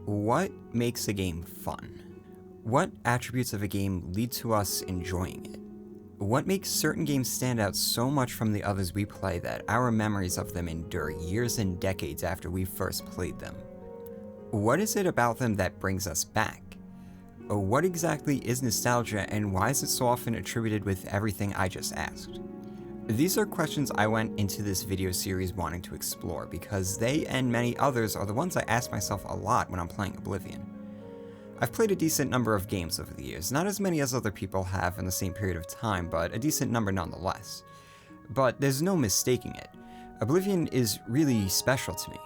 What makes a game fun? What attributes of a game lead to us enjoying it? What makes certain games stand out so much from the others we play that our memories of them endure years and decades after we first played them? What is it about them that brings us back? What exactly is nostalgia, and why is it so often attributed with everything I just asked? These are questions I went into this video series wanting to explore, because they and many others are the ones I ask myself a lot when I'm playing Oblivion. I've played a decent number of games over the years, not as many as other people have in the same period of time, but a decent number nonetheless. But there's no mistaking it. Oblivion is really special to me.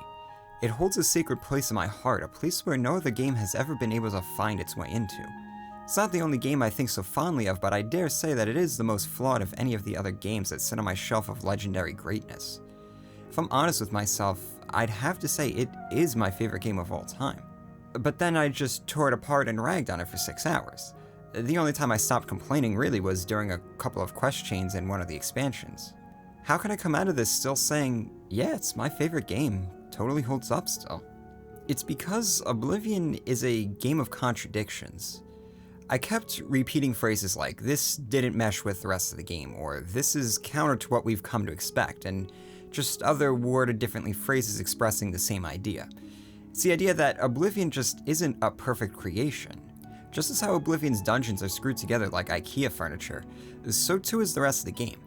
It holds a sacred place in my heart, a place where no other game has ever been able to find its way into. It's not the only game I think so fondly of, but I dare say that it is the most flawed of any of the other games that sit on my shelf of legendary greatness. If I'm honest with myself, I'd have to say it is my favorite game of all time. But then I just tore it apart and ragged on it for 6 hours. The only time I stopped complaining really was during a couple of quest chains in one of the expansions. How can I come out of this still saying, yeah, it's my favorite game, totally holds up still? It's because Oblivion is a game of contradictions. I kept repeating phrases like, this didn't mesh with the rest of the game, or this is counter to what we've come to expect, and just other worded differently phrases expressing the same idea. It's the idea that Oblivion just isn't a perfect creation. Just as how Oblivion's dungeons are screwed together like IKEA furniture, so too is the rest of the game.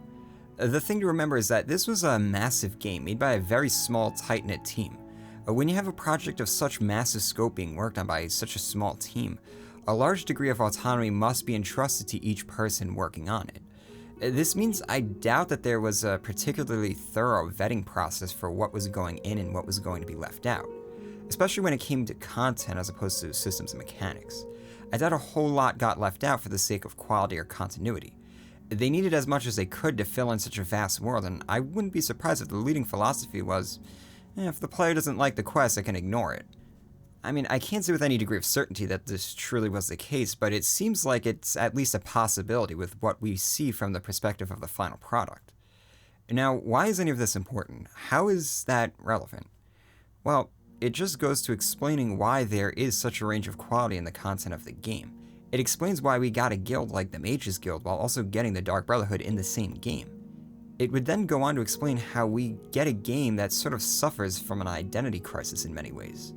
The thing to remember is that this was a massive game made by a very small, tight-knit team. When you have a project of such massive scope being worked on by such a small team, a large degree of autonomy must be entrusted to each person working on it. This means I doubt that there was a particularly thorough vetting process for what was going in and what was going to be left out, especially when it came to content as opposed to systems and mechanics. I doubt a whole lot got left out for the sake of quality or continuity. They needed as much as they could to fill in such a vast world, and I wouldn't be surprised if the leading philosophy was, if the player doesn't like the quest, I can ignore it. I mean, I can't say with any degree of certainty that this truly was the case, but it seems like it's at least a possibility with what we see from the perspective of the final product. Now, why is any of this important? How is that relevant? Well, it just goes to explaining why there is such a range of quality in the content of the game. It explains why we got a guild like the Mages Guild while also getting the Dark Brotherhood in the same game. It would then go on to explain how we get a game that sort of suffers from an identity crisis in many ways.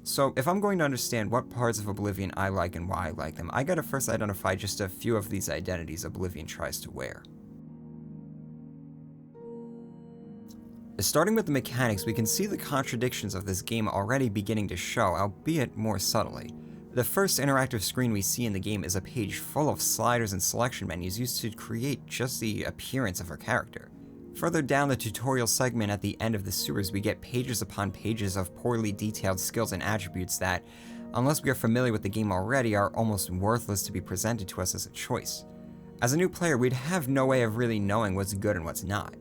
So if I'm going to understand what parts of Oblivion I like and why I like them, I gotta first identify just a few of these identities Oblivion tries to wear. Starting with the mechanics, we can see the contradictions of this game already beginning to show, albeit more subtly. The first interactive screen we see in the game is a page full of sliders and selection menus used to create just the appearance of our character. Further down the tutorial segment at the end of the sewers, we get pages upon pages of poorly detailed skills and attributes that, unless we are familiar with the game already, are almost worthless to be presented to us as a choice. As a new player, we'd have no way of really knowing what's good and what's not.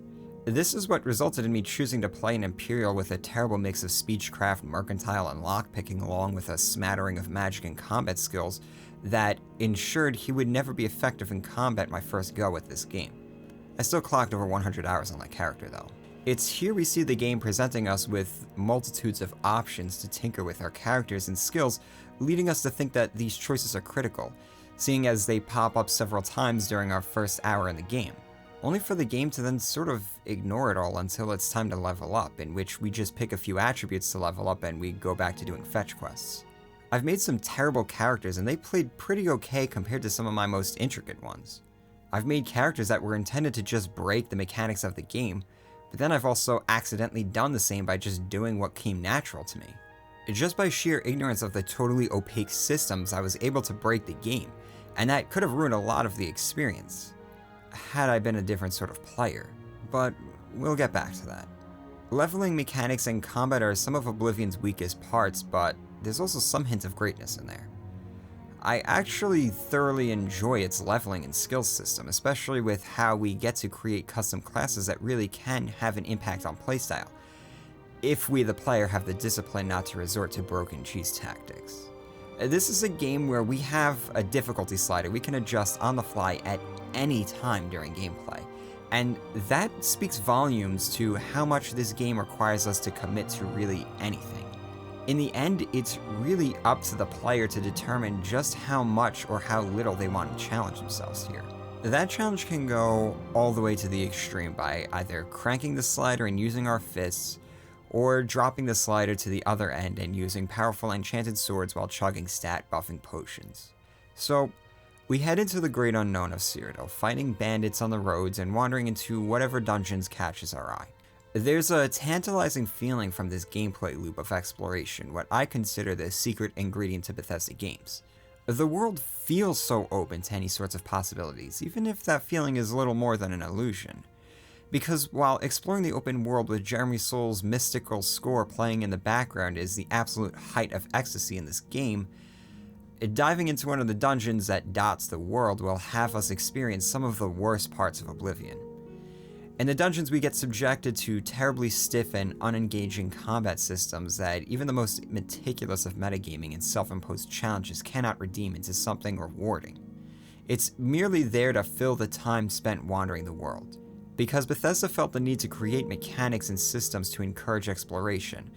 This is what resulted in me choosing to play an Imperial with a terrible mix of speechcraft, mercantile, and lockpicking, along with a smattering of magic and combat skills that ensured he would never be effective in combat my first go with this game. I still clocked over 100 hours on that character though. It's here we see the game presenting us with multitudes of options to tinker with our characters and skills, leading us to think that these choices are critical, seeing as they pop up several times during our first hour in the game, only for the game to then sort of ignore it all until it's time to level up, in which we just pick a few attributes to level up and we go back to doing fetch quests. I've made some terrible characters and they played pretty okay compared to some of my most intricate ones. I've made characters that were intended to just break the mechanics of the game, but then I've also accidentally done the same by just doing what came natural to me. Just by sheer ignorance of the totally opaque systems, I was able to break the game, and that could have ruined a lot of the experience, had I been a different sort of player, but we'll get back to that. Leveling mechanics and combat are some of Oblivion's weakest parts, but there's also some hint of greatness in there. I actually thoroughly enjoy its leveling and skills system, especially with how we get to create custom classes that really can have an impact on playstyle, if we the player have the discipline not to resort to broken cheese tactics. This is a game where we have a difficulty slider we can adjust on the fly at any time during gameplay, and that speaks volumes to how much this game requires us to commit to really anything. In the end, it's really up to the player to determine just how much or how little they want to challenge themselves here. That challenge can go all the way to the extreme by either cranking the slider and using our fists, or dropping the slider to the other end and using powerful enchanted swords while chugging stat buffing potions. So, we head into the great unknown of Cyrodiil, fighting bandits on the roads and wandering into whatever dungeons catches our eye. There's a tantalizing feeling from this gameplay loop of exploration, what I consider the secret ingredient to Bethesda games. The world feels so open to any sorts of possibilities, even if that feeling is little more than an illusion. Because while exploring the open world with Jeremy Soul's mystical score playing in the background is the absolute height of ecstasy in this game, diving into one of the dungeons that dots the world will have us experience some of the worst parts of Oblivion. In the dungeons, we get subjected to terribly stiff and unengaging combat systems that even the most meticulous of metagaming and self-imposed challenges cannot redeem into something rewarding. It's merely there to fill the time spent wandering the world. Because Bethesda felt the need to create mechanics and systems to encourage exploration,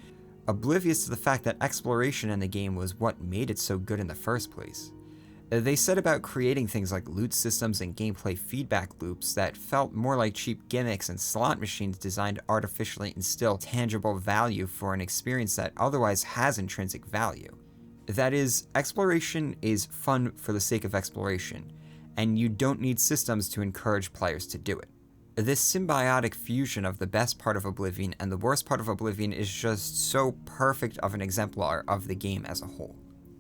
oblivious to the fact that exploration in the game was what made it so good in the first place. They set about creating things like loot systems and gameplay feedback loops that felt more like cheap gimmicks and slot machines designed to artificially instill tangible value for an experience that otherwise has intrinsic value. That is, exploration is fun for the sake of exploration, and you don't need systems to encourage players to do it. This symbiotic fusion of the best part of Oblivion and the worst part of Oblivion is just so perfect of an exemplar of the game as a whole.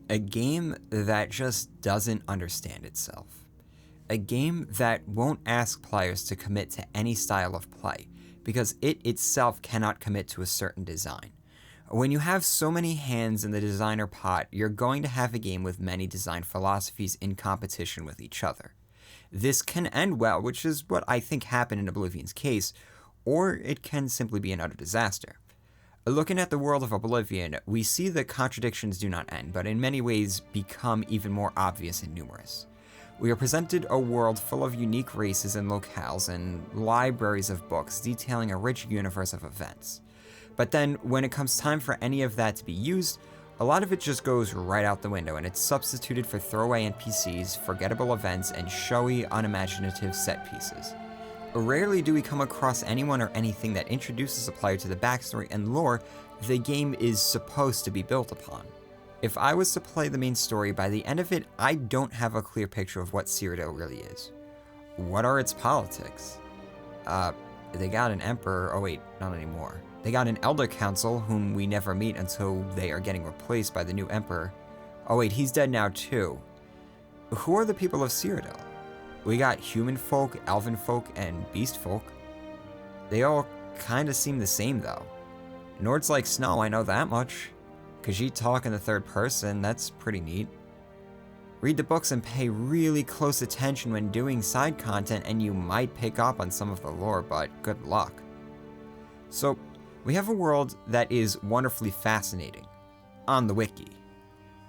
A game that just doesn't understand itself. A game that won't ask players to commit to any style of play, because it itself cannot commit to a certain design. When you have so many hands in the designer pot, you're going to have a game with many design philosophies in competition with each other. This can end well, which is what I think happened in Oblivion's case, or it can simply be an utter disaster. Looking at the world of Oblivion, we see that contradictions do not end, but in many ways become even more obvious and numerous. We are presented a world full of unique races and locales and libraries of books detailing a rich universe of events. But then, when it comes time for any of that to be used, a lot of it just goes right out the window and it's substituted for throwaway NPCs, forgettable events, and showy, unimaginative set pieces. Rarely do we come across anyone or anything that introduces a player to the backstory and lore the game is supposed to be built upon. If I was to play the main story, by the end of it, I don't have a clear picture of what Cyrodiil really is. What are its politics? They got an emperor, oh wait, not anymore. They got an elder council whom we never meet until they are getting replaced by the new emperor. Oh wait, he's dead now too. Who are the people of Cyrodiil? We got human folk, elven folk, and beast folk. They all kinda seem the same though. Nords like snow, I know that much. Khajiit talk in the third person, that's pretty neat. Read the books and pay really close attention when doing side content and you might pick up on some of the lore, but good luck. So, we have a world that is wonderfully fascinating. On the wiki.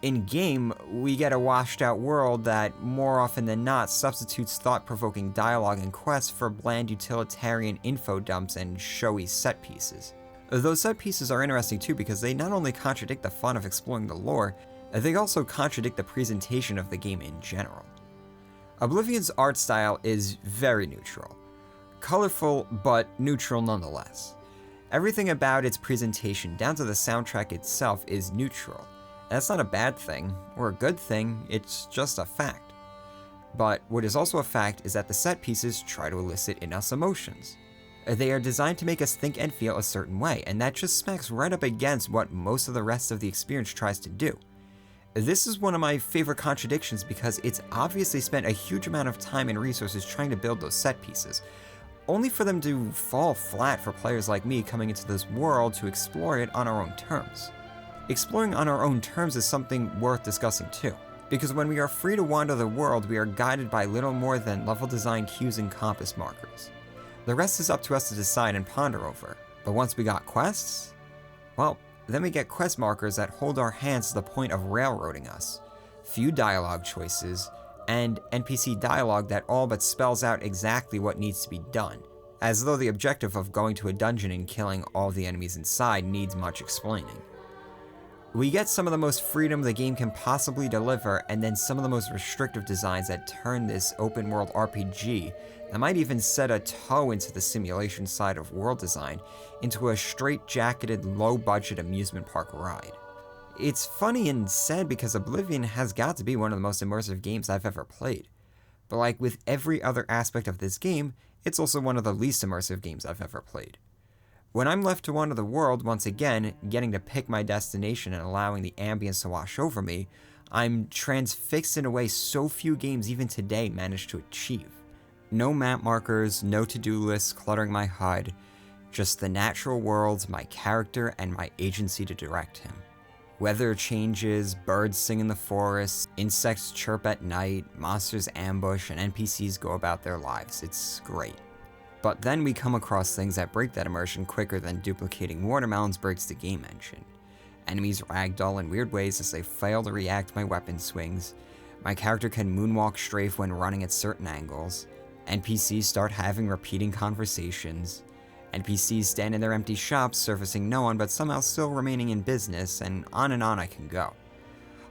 In-game, we get a washed-out world that, more often than not, substitutes thought-provoking dialogue and quests for bland utilitarian info dumps and showy set pieces. Those set pieces are interesting too because they not only contradict the fun of exploring the lore, they also contradict the presentation of the game in general. Oblivion's art style is very neutral. Colorful, but neutral nonetheless. Everything about its presentation, down to the soundtrack itself, is neutral. That's not a bad thing, or a good thing, it's just a fact. But what is also a fact is that the set pieces try to elicit in us emotions. They are designed to make us think and feel a certain way, and that just smacks right up against what most of the rest of the experience tries to do. This is one of my favorite contradictions because it's obviously spent a huge amount of time and resources trying to build those set pieces, only for them to fall flat for players like me coming into this world to explore it on our own terms. Exploring on our own terms is something worth discussing too, because when we are free to wander the world, we are guided by little more than level design cues and compass markers. The rest is up to us to decide and ponder over, but once we got quests, well, then we get quest markers that hold our hands to the point of railroading us, few dialogue choices, and NPC dialogue that all but spells out exactly what needs to be done, as though the objective of going to a dungeon and killing all the enemies inside needs much explaining. We get some of the most freedom the game can possibly deliver, and then some of the most restrictive designs that turn this open world RPG that might even set a toe into the simulation side of world design into a straight-jacketed, low-budget amusement park ride. It's funny and sad because Oblivion has got to be one of the most immersive games I've ever played. But like with every other aspect of this game, it's also one of the least immersive games I've ever played. When I'm left to wander the world, once again, getting to pick my destination and allowing the ambience to wash over me, I'm transfixed in a way so few games even today manage to achieve. No map markers, no to-do lists cluttering my HUD, just the natural world, my character, and my agency to direct him. Weather changes, birds sing in the forest, insects chirp at night, monsters ambush, and NPCs go about their lives. It's great. But then we come across things that break that immersion quicker than duplicating watermelons breaks the game engine. Enemies ragdoll in weird ways as they fail to react to my weapon swings. My character can moonwalk strafe when running at certain angles. NPCs start having repeating conversations. NPCs stand in their empty shops servicing no one but somehow still remaining in business, and on I can go.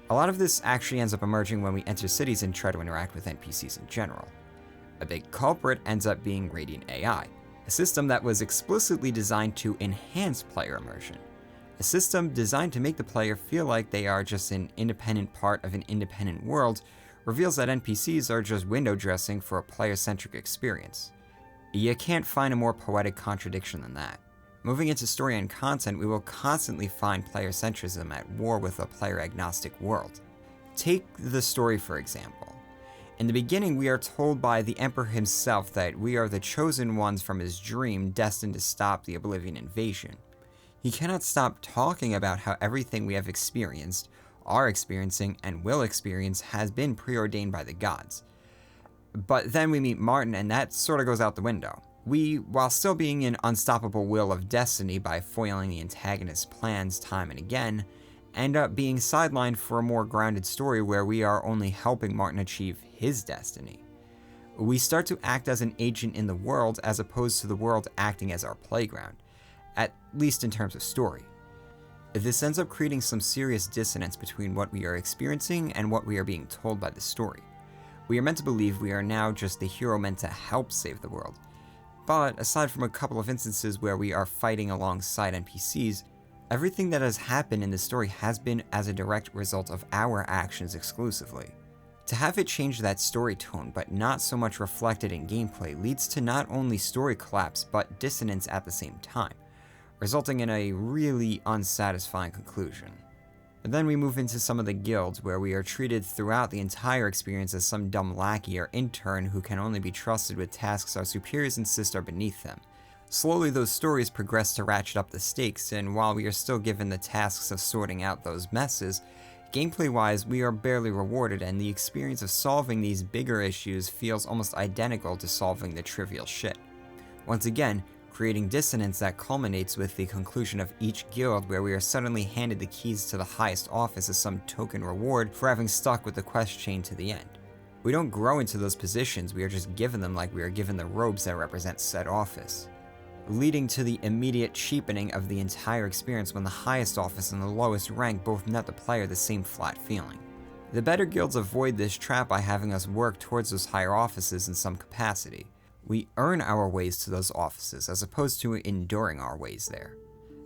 A lot of this actually ends up emerging when we enter cities and try to interact with NPCs in general. A big culprit ends up being Radiant AI, a system that was explicitly designed to enhance player immersion. A system designed to make the player feel like they are just an independent part of an independent world reveals that NPCs are just window dressing for a player-centric experience. You can't find a more poetic contradiction than that. Moving into story and content, we will constantly find player-centrism at war with a player-agnostic world. Take the story for example. In the beginning, we are told by the Emperor himself that we are the chosen ones from his dream destined to stop the Oblivion invasion. He cannot stop talking about how everything we have experienced, are experiencing, and will experience has been preordained by the gods. But then we meet Martin and that sort of goes out the window. We, while still being an unstoppable will of destiny by foiling the antagonist's plans time and again, end up being sidelined for a more grounded story where we are only helping Martin achieve his destiny. We start to act as an agent in the world as opposed to the world acting as our playground, at least in terms of story. This ends up creating some serious dissonance between what we are experiencing and what we are being told by the story. We are meant to believe we are now just the hero meant to help save the world, but aside from a couple of instances where we are fighting alongside NPCs, everything that has happened in the story has been as a direct result of our actions exclusively. To have it change that story tone but not so much reflected in gameplay leads to not only story collapse but dissonance at the same time, resulting in a really unsatisfying conclusion. And then we move into some of the guilds where we are treated throughout the entire experience as some dumb lackey or intern who can only be trusted with tasks our superiors insist are beneath them. Slowly those stories progress to ratchet up the stakes, and while we are still given the tasks of sorting out those messes, gameplay-wise we are barely rewarded and the experience of solving these bigger issues feels almost identical to solving the trivial shit. Once again, creating dissonance that culminates with the conclusion of each guild where we are suddenly handed the keys to the highest office as some token reward for having stuck with the quest chain to the end. We don't grow into those positions, we are just given them like we are given the robes that represent said office, leading to the immediate cheapening of the entire experience when the highest office and the lowest rank both net the player the same flat feeling. The better guilds avoid this trap by having us work towards those higher offices in some capacity. We earn our ways to those offices as opposed to enduring our ways there.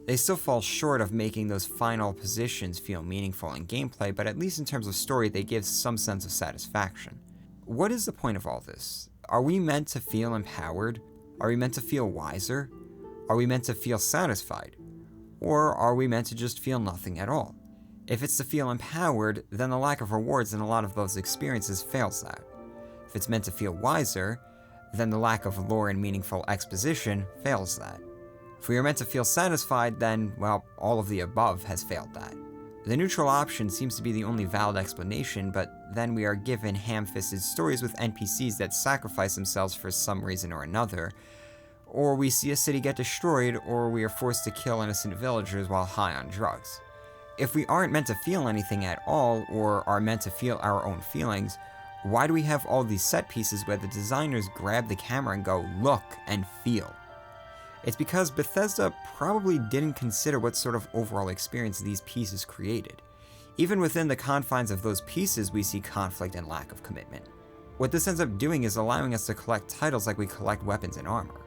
They still fall short of making those final positions feel meaningful in gameplay, but at least in terms of story they give some sense of satisfaction. What is the point of all this? Are we meant to feel empowered? Are we meant to feel wiser? Are we meant to feel satisfied? Or are we meant to just feel nothing at all? If it's to feel empowered, then the lack of rewards in a lot of those experiences fails that. If it's meant to feel wiser, then the lack of lore and meaningful exposition fails that. If we are meant to feel satisfied, then, well, all of the above has failed that. The neutral option seems to be the only valid explanation, but then we are given ham-fisted stories with NPCs that sacrifice themselves for some reason or another, or we see a city get destroyed, or we are forced to kill innocent villagers while high on drugs. If we aren't meant to feel anything at all, or are meant to feel our own feelings, why do we have all these set pieces where the designers grab the camera and go, look and feel? It's because Bethesda probably didn't consider what sort of overall experience these pieces created. Even within the confines of those pieces, we see conflict and lack of commitment. What this ends up doing is allowing us to collect titles like we collect weapons and armor.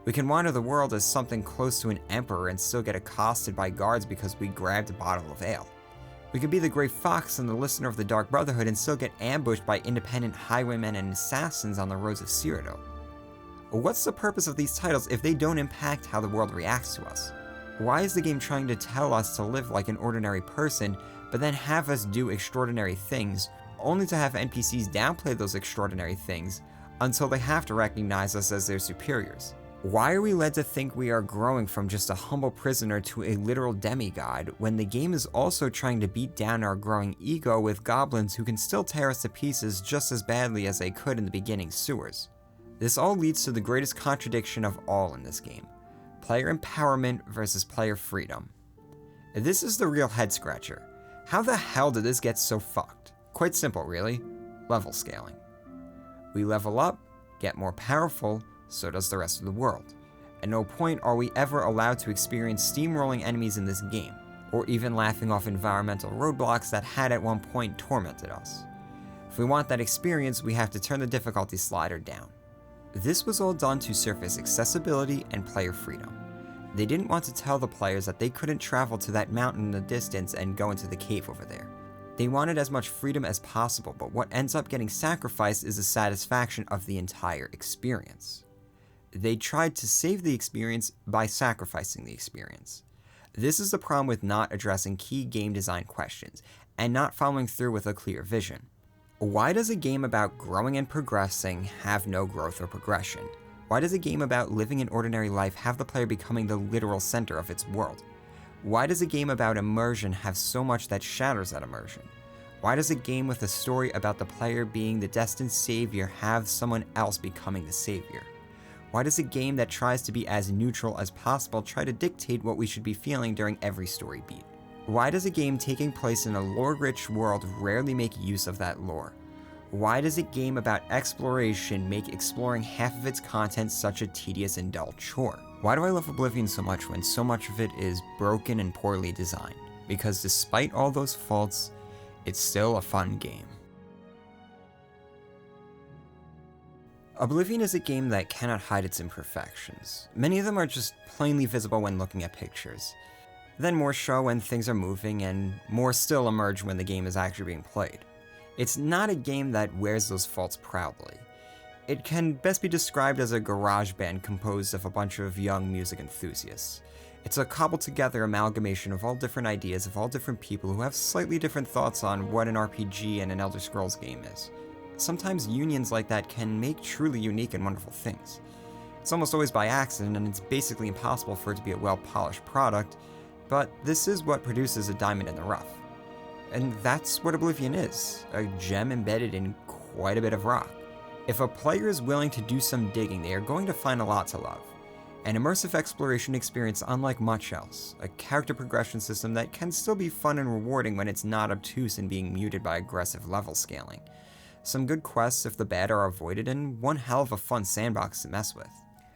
We can wander the world as something close to an emperor and still get accosted by guards because we grabbed a bottle of ale. We could be the Grey Fox and the listener of the Dark Brotherhood and still get ambushed by independent highwaymen and assassins on the roads of Cyrodiil. What's the purpose of these titles if they don't impact how the world reacts to us? Why is the game trying to tell us to live like an ordinary person, but then have us do extraordinary things, only to have NPCs downplay those extraordinary things until they have to recognize us as their superiors? Why are we led to think we are growing from just a humble prisoner to a literal demigod, when the game is also trying to beat down our growing ego with goblins who can still tear us to pieces just as badly as they could in the beginning sewers? This all leads to the greatest contradiction of all in this game: player empowerment versus player freedom. This is the real head scratcher. How the hell did this get so fucked? Quite simple, really. Level scaling. We level up, get more powerful, so does the rest of the world. At no point are we ever allowed to experience steamrolling enemies in this game, or even laughing off environmental roadblocks that had at one point tormented us. If we want that experience, we have to turn the difficulty slider down. This was all done to surface accessibility and player freedom. They didn't want to tell the players that they couldn't travel to that mountain in the distance and go into the cave over there. They wanted as much freedom as possible, but what ends up getting sacrificed is the satisfaction of the entire experience. They tried to save the experience by sacrificing the experience. This is the problem with not addressing key game design questions, and not following through with a clear vision. Why does a game about growing and progressing have no growth or progression? Why does a game about living an ordinary life have the player becoming the literal center of its world? Why does a game about immersion have so much that shatters that immersion? Why does a game with a story about the player being the destined savior have someone else becoming the savior? Why does a game that tries to be as neutral as possible try to dictate what we should be feeling during every story beat? Why does a game taking place in a lore-rich world rarely make use of that lore? Why does a game about exploration make exploring half of its content such a tedious and dull chore? Why do I love Oblivion so much when so much of it is broken and poorly designed? Because despite all those faults, it's still a fun game. Oblivion is a game that cannot hide its imperfections. Many of them are just plainly visible when looking at pictures. Then more show when things are moving, and more still emerge when the game is actually being played. It's not a game that wears those faults proudly. It can best be described as a garage band composed of a bunch of young music enthusiasts. It's a cobbled together amalgamation of all different ideas of all different people who have slightly different thoughts on what an RPG and an Elder Scrolls game is. Sometimes unions like that can make truly unique and wonderful things. It's almost always by accident, and it's basically impossible for it to be a well-polished product, but this is what produces a diamond in the rough. And that's what Oblivion is, a gem embedded in quite a bit of rock. If a player is willing to do some digging, they are going to find a lot to love. An immersive exploration experience unlike much else, a character progression system that can still be fun and rewarding when it's not obtuse and being muted by aggressive level scaling. Some good quests if the bad are avoided, and one hell of a fun sandbox to mess with.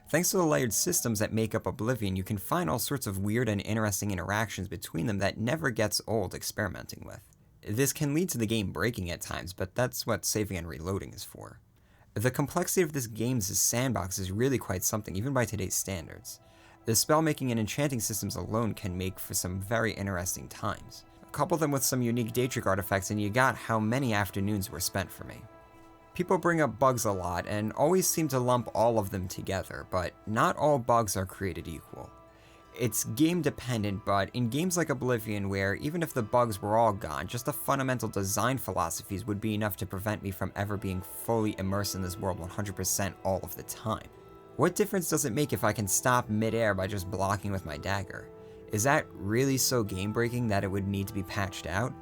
Thanks to the layered systems that make up Oblivion, you can find all sorts of weird and interesting interactions between them that never gets old experimenting with. This can lead to the game breaking at times, but that's what saving and reloading is for. The complexity of this game's sandbox is really quite something, even by today's standards. The spellmaking and enchanting systems alone can make for some very interesting times. Couple them with some unique Daedric artifacts and you got how many afternoons were spent for me. People bring up bugs a lot and always seem to lump all of them together, but not all bugs are created equal. It's game dependent, but in games like Oblivion, where even if the bugs were all gone, just the fundamental design philosophies would be enough to prevent me from ever being fully immersed in this world 100% all of the time. What difference does it make if I can stop mid-air by just blocking with my dagger? Is that really so game-breaking that it would need to be patched out?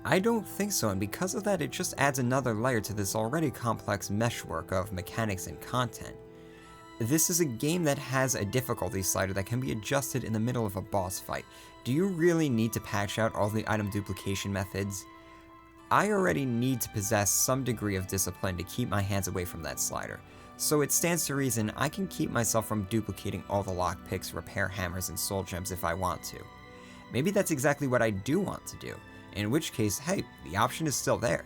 I don't think so, and because of that, it just adds another layer to this already complex meshwork of mechanics and content. This is a game that has a difficulty slider that can be adjusted in the middle of a boss fight. Do you really need to patch out all the item duplication methods? I already need to possess some degree of discipline to keep my hands away from that slider, So it stands to reason I can keep myself from duplicating all the lockpicks, repair hammers, and soul gems if I want to. Maybe that's exactly what I do want to do, in which case, hey, the option is still there.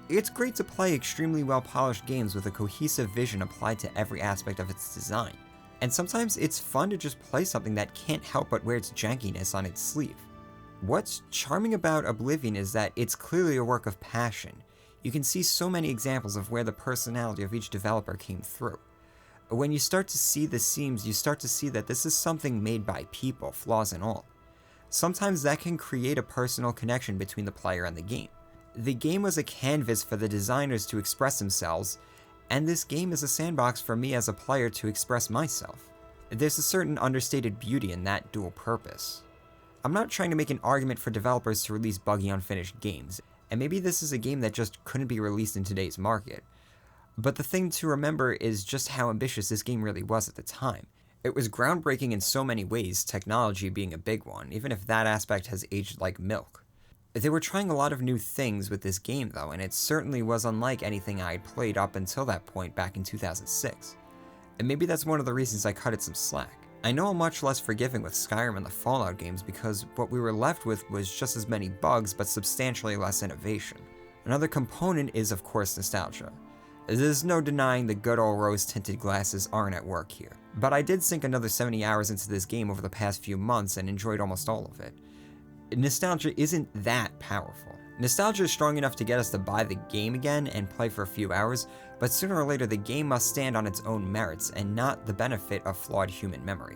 It's great to play extremely well-polished games with a cohesive vision applied to every aspect of its design, and sometimes it's fun to just play something that can't help but wear its jankiness on its sleeve. What's charming about Oblivion is that it's clearly a work of passion. You can see so many examples of where the personality of each developer came through. When you start to see the seams, you start to see that this is something made by people, flaws and all. Sometimes that can create a personal connection between the player and the game. The game was a canvas for the designers to express themselves, and this game is a sandbox for me as a player to express myself. There's a certain understated beauty in that dual purpose. I'm not trying to make an argument for developers to release buggy unfinished games, and maybe this is a game that just couldn't be released in today's market. But the thing to remember is just how ambitious this game really was at the time. It was groundbreaking in so many ways, technology being a big one, even if that aspect has aged like milk. They were trying a lot of new things with this game though, and it certainly was unlike anything I had played up until that point back in 2006. And maybe that's one of the reasons I cut it some slack. I know I'm much less forgiving with Skyrim and the Fallout games because what we were left with was just as many bugs but substantially less innovation. Another component is of course nostalgia. There's no denying the good old rose-tinted glasses aren't at work here. But I did sink another 70 hours into this game over the past few months and enjoyed almost all of it. Nostalgia isn't that powerful. Nostalgia is strong enough to get us to buy the game again and play for a few hours, but sooner or later the game must stand on its own merits and not the benefit of flawed human memory.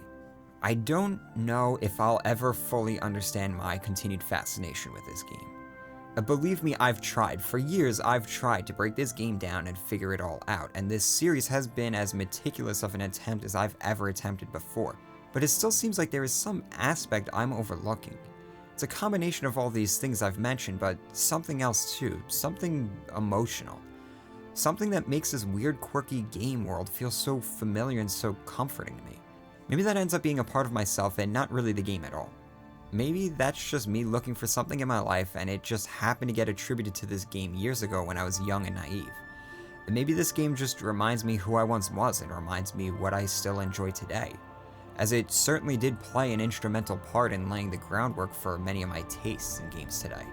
I don't know if I'll ever fully understand my continued fascination with this game. Believe me, I've tried. For years, I've tried to break this game down and figure it all out, and this series has been as meticulous of an attempt as I've ever attempted before, but it still seems like there is some aspect I'm overlooking. It's a combination of all these things I've mentioned, but something else too, something emotional. Something that makes this weird, quirky game world feel so familiar and so comforting to me. Maybe that ends up being a part of myself and not really the game at all. Maybe that's just me looking for something in my life and it just happened to get attributed to this game years ago when I was young and naive. And maybe this game just reminds me who I once was and reminds me what I still enjoy today, as it certainly did play an instrumental part in laying the groundwork for many of my tastes in games today.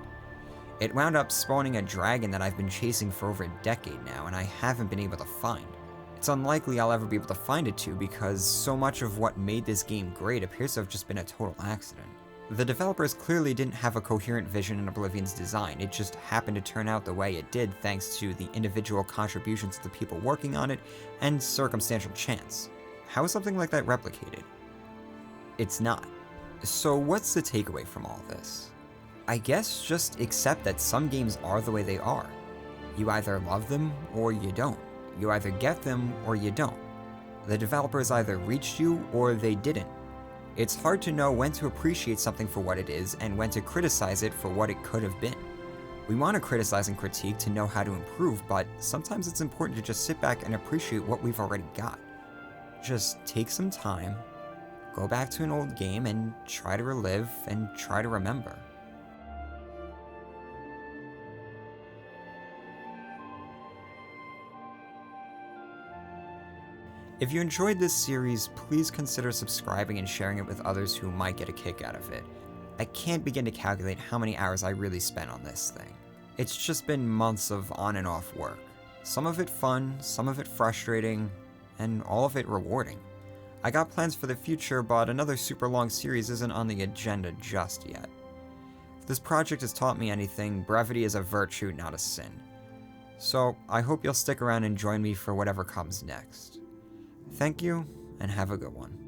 It wound up spawning a dragon that I've been chasing for over a decade now and I haven't been able to find. It's unlikely I'll ever be able to find it too because so much of what made this game great appears to have just been a total accident. The developers clearly didn't have a coherent vision in Oblivion's design, it just happened to turn out the way it did thanks to the individual contributions of the people working on it and circumstantial chance. How is something like that replicated? It's not. So what's the takeaway from all this? I guess just accept that some games are the way they are. You either love them or you don't. You either get them or you don't. The developers either reached you or they didn't. It's hard to know when to appreciate something for what it is and when to criticize it for what it could have been. We want to criticize and critique to know how to improve, but sometimes it's important to just sit back and appreciate what we've already got. Just take some time, go back to an old game and try to relive and try to remember. If you enjoyed this series, please consider subscribing and sharing it with others who might get a kick out of it. I can't begin to calculate how many hours I really spent on this thing. It's just been months of on and off work. Some of it fun, some of it frustrating, and all of it rewarding. I got plans for the future, but another super long series isn't on the agenda just yet. If this project has taught me anything, brevity is a virtue, not a sin. So, I hope you'll stick around and join me for whatever comes next. Thank you, and have a good one.